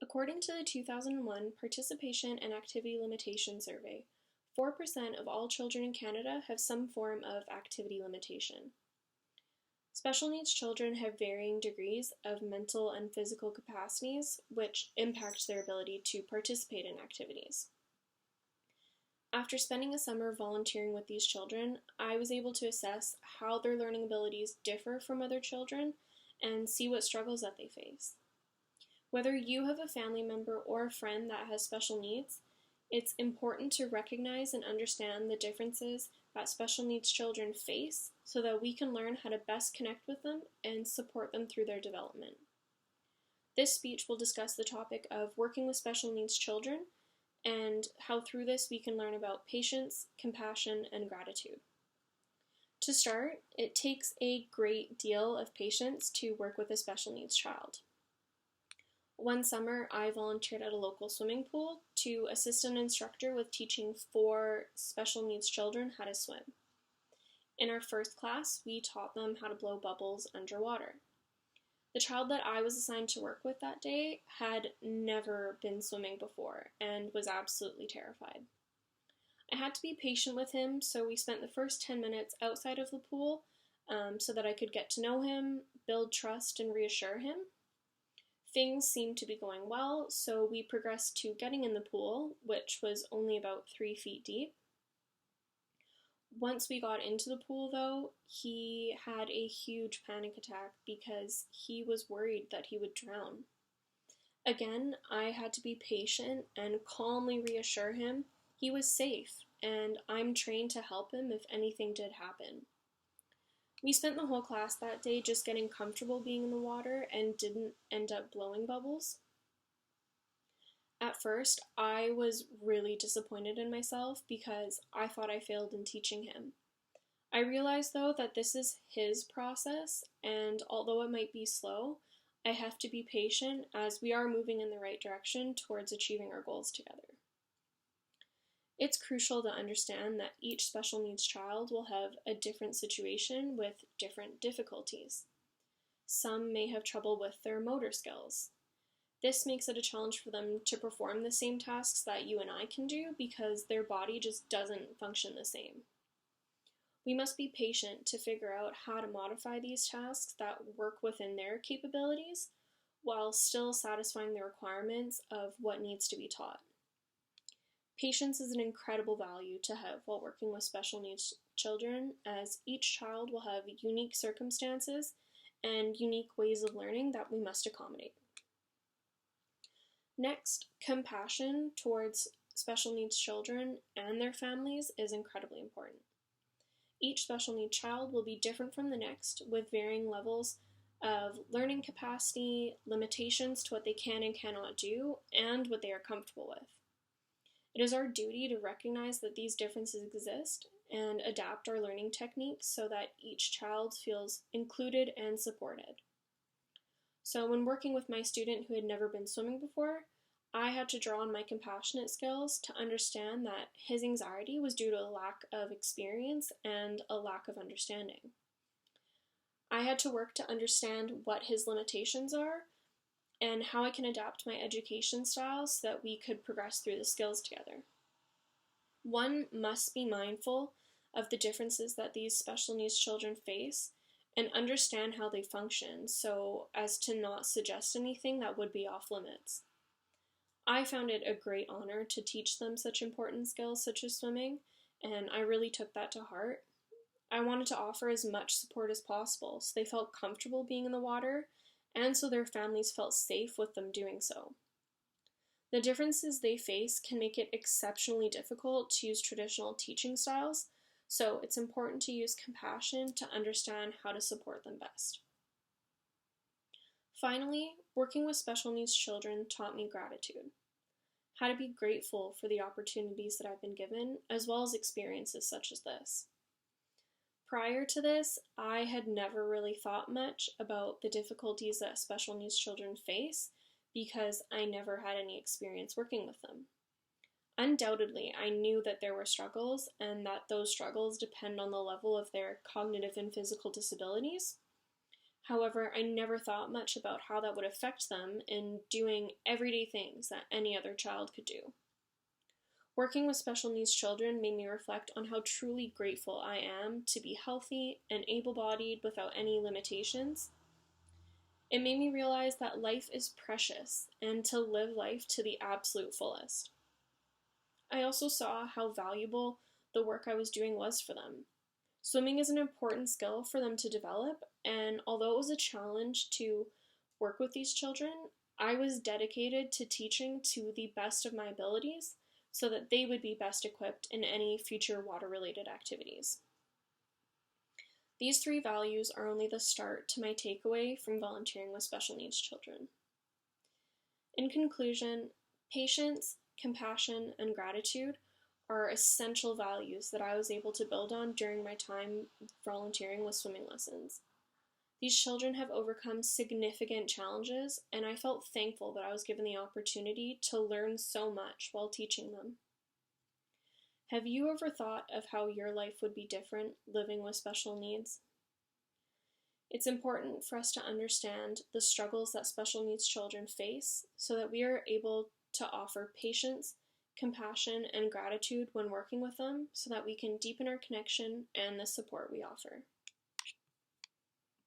According to the 2001 Participation and Activity Limitation Survey, 4% of all children in Canada have some form of activity limitation. Special needs children have varying degrees of mental and physical capacities, which impact their ability to participate in activities. After spending a summer volunteering with these children, I was able to assess how their learning abilities differ from other children and see what struggles that they face. Whether you have a family member or a friend that has special needs, it's important to recognize and understand the differences that special needs children face so that we can learn how to best connect with them and support them through their development. This speech will discuss the topic of working with special needs children and how through this we can learn about patience, compassion, and gratitude. To start, it takes a great deal of patience to work with a special needs child. One summer, I volunteered at a local swimming pool to assist an instructor with teaching 4 special needs children how to swim. In our first class, we taught them how to blow bubbles underwater. The child that I was assigned to work with that day had never been swimming before and was absolutely terrified. I had to be patient with him, so we spent the first 10 minutes outside of the pool so that I could get to know him, build trust, and reassure him. Things seemed to be going well, so we progressed to getting in the pool, which was only about 3 feet deep. Once we got into the pool, though, he had a huge panic attack because he was worried that he would drown. Again, I had to be patient and calmly reassure him he was safe, and I'm trained to help him if anything did happen. We spent the whole class that day just getting comfortable being in the water and didn't end up blowing bubbles. At first, I was really disappointed in myself because I thought I failed in teaching him. I realized, though, that this is his process, and although it might be slow, I have to be patient as we are moving in the right direction towards achieving our goals together. It's crucial to understand that each special needs child will have a different situation with different difficulties. Some may have trouble with their motor skills. This makes it a challenge for them to perform the same tasks that you and I can do because their body just doesn't function the same. We must be patient to figure out how to modify these tasks that work within their capabilities while still satisfying the requirements of what needs to be taught. Patience is an incredible value to have while working with special needs children, as each child will have unique circumstances and unique ways of learning that we must accommodate. Next, compassion towards special needs children and their families is incredibly important. Each special needs child will be different from the next, with varying levels of learning capacity, limitations to what they can and cannot do, and what they are comfortable with. It is our duty to recognize that these differences exist and adapt our learning techniques so that each child feels included and supported. So when working with my student who had never been swimming before, I had to draw on my compassionate skills to understand that his anxiety was due to a lack of experience and a lack of understanding. I had to work to understand what his limitations are and how I can adapt my education style so that we could progress through the skills together. One must be mindful of the differences that these special needs children face and understand how they function so as to not suggest anything that would be off limits. I found it a great honor to teach them such important skills such as swimming, and I really took that to heart. I wanted to offer as much support as possible so they felt comfortable being in the water and so their families felt safe with them doing so. The differences they face can make it exceptionally difficult to use traditional teaching styles, so it's important to use compassion to understand how to support them best. Finally, working with special needs children taught me gratitude, how to be grateful for the opportunities that I've been given, as well as experiences such as this. Prior to this, I had never really thought much about the difficulties that special needs children face because I never had any experience working with them. Undoubtedly, I knew that there were struggles and that those struggles depend on the level of their cognitive and physical disabilities. However, I never thought much about how that would affect them in doing everyday things that any other child could do. Working with special needs children made me reflect on how truly grateful I am to be healthy and able-bodied without any limitations. It made me realize that life is precious and to live life to the absolute fullest. I also saw how valuable the work I was doing was for them. Swimming is an important skill for them to develop, and although it was a challenge to work with these children, I was dedicated to teaching to the best of my abilities so that they would be best equipped in any future water-related activities. These three values are only the start to my takeaway from volunteering with special needs children. In conclusion, patience, compassion, and gratitude are essential values that I was able to build on during my time volunteering with swimming lessons. These children have overcome significant challenges, and I felt thankful that I was given the opportunity to learn so much while teaching them. Have you ever thought of how your life would be different living with special needs? It's important for us to understand the struggles that special needs children face so that we are able to offer patience, compassion, and gratitude when working with them so that we can deepen our connection and the support we offer.